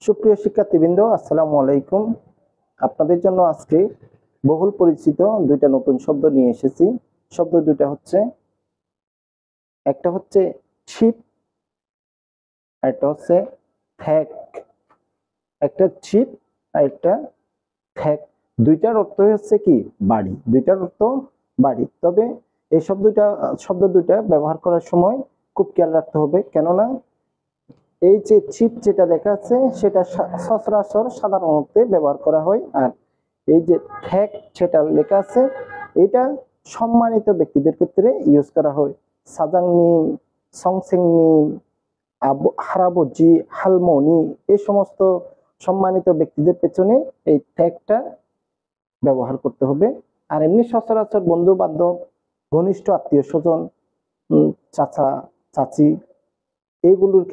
সুপ্রিয় শিক্ষার্থীবৃন্দ, আসসালামু আলাইকুম। আপনাদের জন্য আজকে বহুল পরিচিত দুইটা নতুন শব্দ নিয়ে এসেছি। শব্দ দুইটা হচ্ছে, একটা হচ্ছে ছিপ, একটা হচ্ছে থ্যাক। একটা ছিপ আর একটা থ্যাক, দুইটার অর্থ হচ্ছে কি বাড়ি, দুইটার অর্থ বাড়ি। তবে এই শব্দ দুইটা ব্যবহার করার সময় খুব খেয়াল রাখতে হবে, কেননা এই যে ছিপ যেটা লেখা আছে সেটা সচরাচর সাধারণ অর্থে ব্যবহার করা হয়, আর এই যে থ্যাক যেটা লেখা আছে এটা সম্মানিত ব্যক্তিদের ক্ষেত্রে ইউজ করা হয়। সাজাংনিম, সংসেংনিম, হারাবজি, হালমনি, এই সমস্ত সম্মানিত ব্যক্তিদের পেছনে এই থ্যাকটা ব্যবহার করতে হবে। আর এমনি সচরাচর বন্ধু বান্ধব, ঘনিষ্ঠ আত্মীয় স্বজন, চাচা চাচি, এইগুলোর